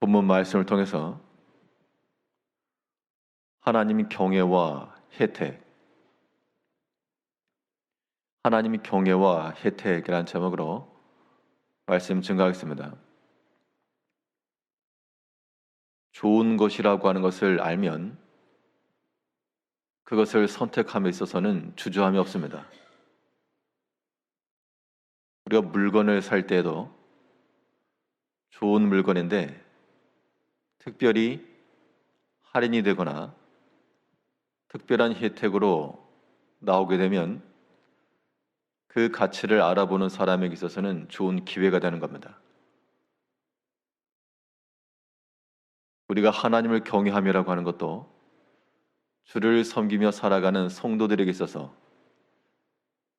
본문 말씀을 통해서 하나님의 경애와 혜택, 하나님의 경애와 혜택이라는 제목으로 말씀 증거하겠습니다. 좋은 것이라고 하는 것을 알면 그것을 선택함에 있어서는 주저함이 없습니다. 우리가 물건을 살 때에도 좋은 물건인데 특별히 할인이 되거나 특별한 혜택으로 나오게 되면 그 가치를 알아보는 사람에게 있어서는 좋은 기회가 되는 겁니다. 우리가 하나님을 경외함이라고 하는 것도 주를 섬기며 살아가는 성도들에게 있어서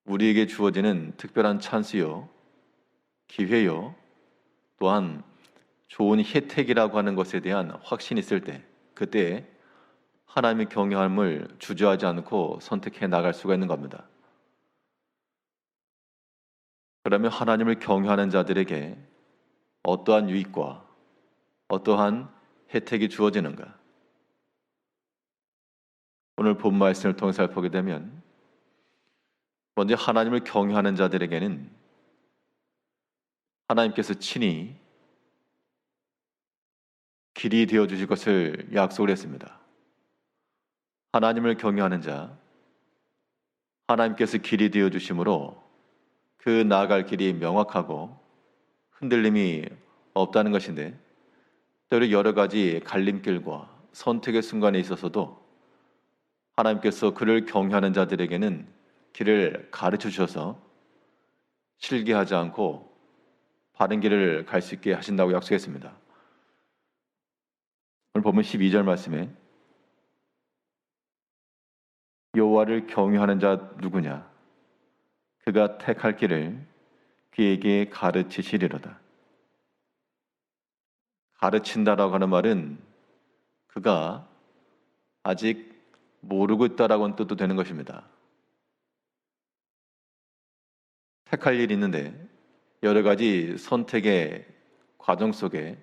우리에게 주어지는 특별한 찬스요, 기회요, 또한 좋은 혜택이라고 하는 것에 대한 확신이 있을 때, 그때 하나님의 경외함을 주저하지 않고 선택해 나갈 수가 있는 겁니다. 그러면 하나님을 경외하는 자들에게 어떠한 유익과 어떠한 혜택이 주어지는가? 오늘 본 말씀을 통해 살펴보게 되면 먼저 하나님을 경외하는 자들에게는 하나님께서 친히 길이 되어 주실 것을 약속을 했습니다. 하나님을 경외하는 자, 하나님께서 길이 되어 주심으로 그 나아갈 길이 명확하고 흔들림이 없다는 것인데, 때로 여러 가지 갈림길과 선택의 순간에 있어서도 하나님께서 그를 경외하는 자들에게는 길을 가르쳐 주셔서 실기하지 않고 바른 길을 갈 수 있게 하신다고 약속했습니다. 오늘 보면 12절 말씀에 여호와를 경외하는 자 누구냐? 그가 택할 길을 그에게 가르치시리로다. 가르친다라고 하는 말은 그가 아직 모르고 있다라고 하는 뜻도 되는 것입니다. 택할 일이 있는데 여러 가지 선택의 과정 속에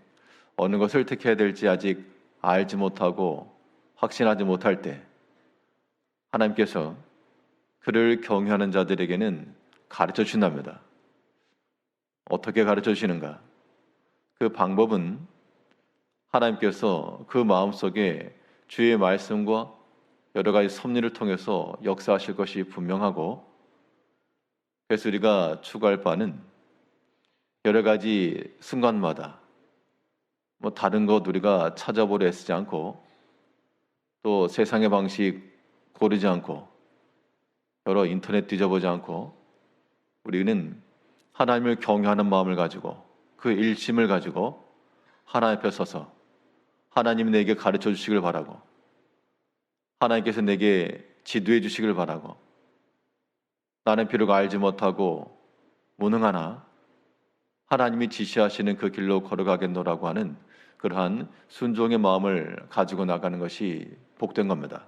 어느 것을 택해야 될지 아직 알지 못하고 확신하지 못할 때 하나님께서 그를 경외하는 자들에게는 가르쳐 주신답니다. 어떻게 가르쳐 주시는가? 그 방법은 하나님께서 그 마음속에 주의 말씀과 여러 가지 섭리를 통해서 역사하실 것이 분명하고, 그래서 우리가 추구할 바는 여러 가지 순간마다 다른 것 우리가 찾아보려 애쓰지 않고 또 세상의 방식 고르지 않고 여러 인터넷 뒤져보지 않고 우리는 하나님을 경외하는 마음을 가지고 그 일심을 가지고 하나님 앞에 서서 하나님이 내게 가르쳐 주시길 바라고, 하나님께서 내게 지도해 주시길 바라고, 나는 비록 알지 못하고 무능하나 하나님이 지시하시는 그 길로 걸어가겠노라고 하는 그러한 순종의 마음을 가지고 나가는 것이 복된 겁니다.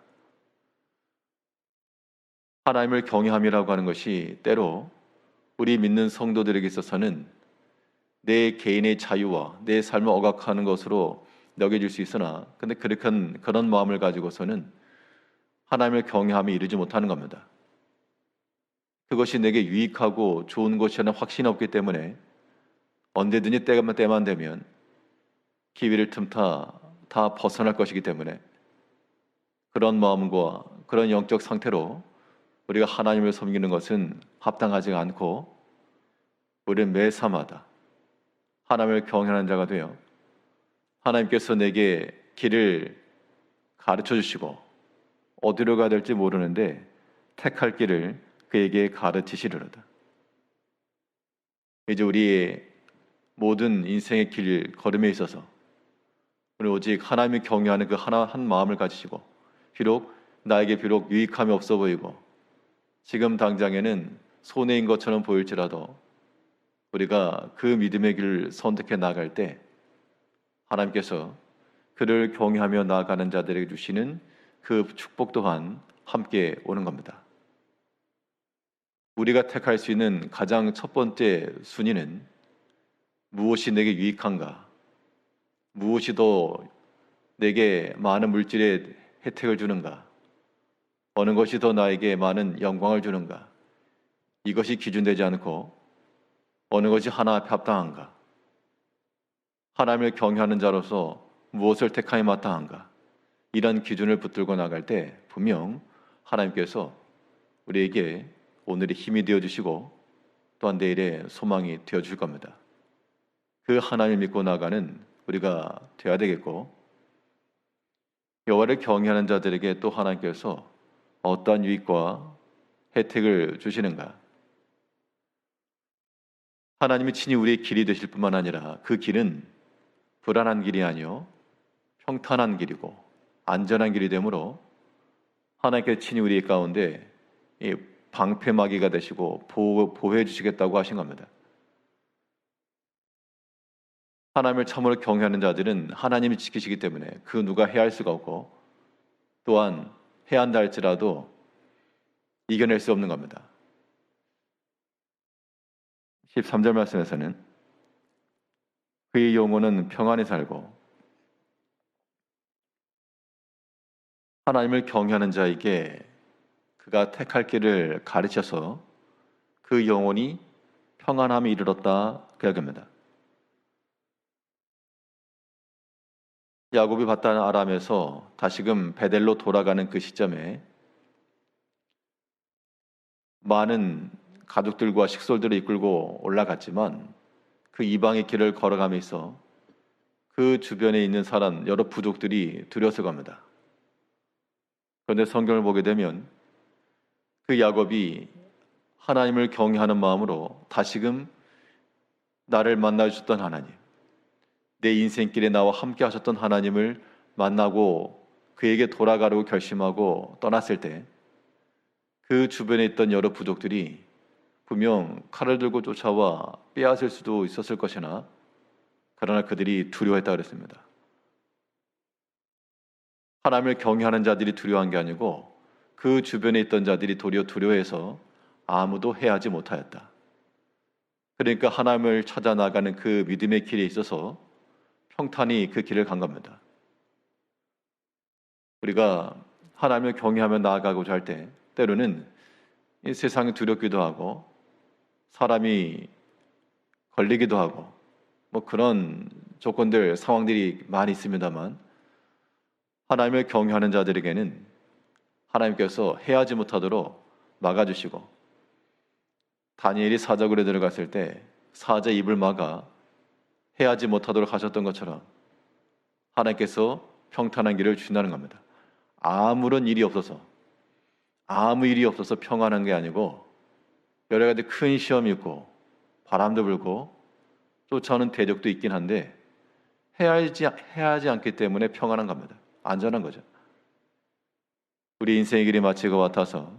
하나님을 경외함이라고 하는 것이 때로 우리 믿는 성도들에게 있어서는 내 개인의 자유와 내 삶을 억압하는 것으로 여겨질 수 있으나, 근데 그런 마음을 가지고서는 하나님을 경외함에 이르지 못하는 겁니다. 그것이 내게 유익하고 좋은 것이라는 확신이 없기 때문에 언제든지 때만 되면 기회를 틈타 다 벗어날 것이기 때문에 그런 마음과 그런 영적 상태로 우리가 하나님을 섬기는 것은 합당하지 않고, 우리는 매 사마다 하나님을 경외하는 자가 되어 하나님께서 내게 길을 가르쳐 주시고 어디로 가야 될지 모르는데 택할 길을 그에게 가르치시리로다. 이제 우리의 모든 인생의 길 걸음에 있어서 우리 오직 하나님을 경외하는 그 하나 한 마음을 가지시고, 나에게 비록 유익함이 없어 보이고 지금 당장에는 손해인 것처럼 보일지라도 우리가 그 믿음의 길을 선택해 나갈 때 하나님께서 그를 경외하며 나아가는 자들에게 주시는 그 축복 또한 함께 오는 겁니다. 우리가 택할 수 있는 가장 첫 번째 순위는 무엇이 내게 유익한가? 무엇이 더 내게 많은 물질의 혜택을 주는가? 어느 것이 더 나에게 많은 영광을 주는가? 이것이 기준되지 않고 어느 것이 하나 앞에 합당한가? 하나님을 경외하는 자로서 무엇을 택함이 마땅한가? 이런 기준을 붙들고 나갈 때 분명 하나님께서 우리에게 오늘의 힘이 되어주시고 또한 내일의 소망이 되어줄 겁니다. 그 하나님을 믿고 나가는 우리가 되어야 되겠고, 여호와를 경외하는 자들에게 또 하나님께서 어떠한 유익과 혜택을 주시는가? 하나님이 친히 우리의 길이 되실 뿐만 아니라 그 길은 불안한 길이 아니요 평탄한 길이고 안전한 길이 되므로 하나님께서 친히 우리 가운데 이 방패막이가 되시고 보호해 주시겠다고 하신 겁니다. 하나님을 참으로 경외하는 자들은 하나님이 지키시기 때문에 그 누가 해할 수가 없고, 또한 해야 한다 할지라도 이겨낼 수 없는 겁니다. 13절 말씀에서는 그의 영혼은 평안히 살고, 하나님을 경외하는 자에게 그가 택할 길을 가르쳐서 그 영혼이 평안함에 이르렀다 그 이야기입니다. 야곱이 바단 아람에서 다시금 베델로 돌아가는 그 시점에 많은 가족들과 식솔들을 이끌고 올라갔지만 그 이방의 길을 걸어가면서 그 주변에 있는 사람 여러 부족들이 두려워서 갑니다. 그런데 성경을 보게 되면 그 야곱이 하나님을 경외하는 마음으로 다시금 나를 만나주셨던 하나님, 내 인생길에 나와 함께 하셨던 하나님을 만나고 그에게 돌아가려고 결심하고 떠났을 때 그 주변에 있던 여러 부족들이 분명 칼을 들고 쫓아와 빼앗을 수도 있었을 것이나 그러나 그들이 두려워했다 그랬습니다. 하나님을 경외하는 자들이 두려워한 게 아니고 그 주변에 있던 자들이 도리어 두려워해서 아무도 해하지 못하였다. 그러니까 하나님을 찾아 나가는 그 믿음의 길에 있어서 평탄히 그 길을 간 겁니다. 우리가 하나님을 경외하며 나아가고자 할 때 때로는 이 세상이 두렵기도 하고 사람이 걸리기도 하고 뭐 그런 조건들 상황들이 많이 있습니다만, 하나님을 경외하는 자들에게는 하나님께서 해하지 못하도록 막아주시고, 다니엘이 사자굴에 들어갔을 때 사자 입을 막아 해하지 못하도록 하셨던 것처럼 하나님께서 평탄한 길을 주신다는 겁니다. 아무런 일이 없어서, 아무 일이 없어서 평안한 게 아니고 여러 가지 큰 시험이 있고 바람도 불고 쫓아오는 대적도 있긴 한데 해하지 않기 때문에 평안한 겁니다. 안전한 거죠. 우리 인생의 길이 마치 그와 같아서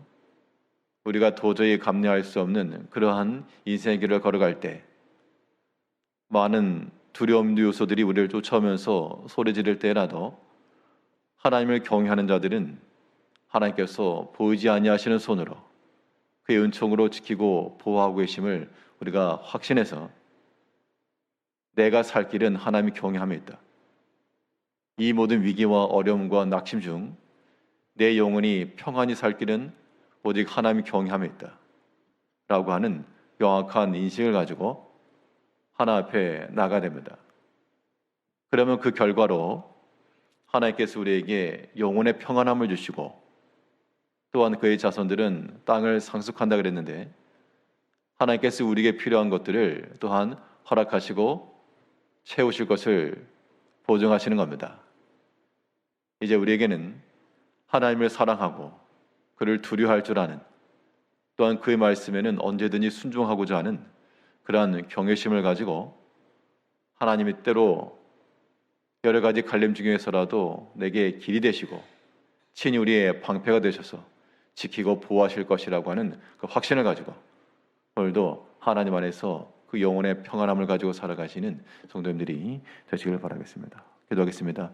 우리가 도저히 감내할 수 없는 그러한 인생의 길을 걸어갈 때 많은 두려움 요소들이 우리를 쫓아오면서 소리 지를 때라도 하나님을 경외하는 자들은 하나님께서 보이지 아니하시는 손으로 그의 은총으로 지키고 보호하고 계심을 우리가 확신해서 내가 살 길은 하나님이 경외함에 있다. 이 모든 위기와 어려움과 낙심 중 내 영혼이 평안히 살 길은 오직 하나님이 경외함에 있다 라고 하는 명확한 인식을 가지고 하나 앞에 나가야 됩니다. 그러면 그 결과로 하나님께서 우리에게 영혼의 평안함을 주시고 또한 그의 자손들은 땅을 상속한다 그랬는데 하나님께서 우리에게 필요한 것들을 또한 허락하시고 채우실 것을 보증하시는 겁니다. 이제 우리에게는 하나님을 사랑하고 그를 두려워할 줄 아는, 또한 그의 말씀에는 언제든지 순종하고자 하는 그러한 경외심을 가지고 하나님이 때로 여러 가지 갈림 중에서라도 내게 길이 되시고 친히 우리의 방패가 되셔서 지키고 보호하실 것이라고 하는 그 확신을 가지고 오늘도 하나님 안에서 그 영혼의 평안함을 가지고 살아가시는 성도님들이 되시길 바라겠습니다. 기도하겠습니다.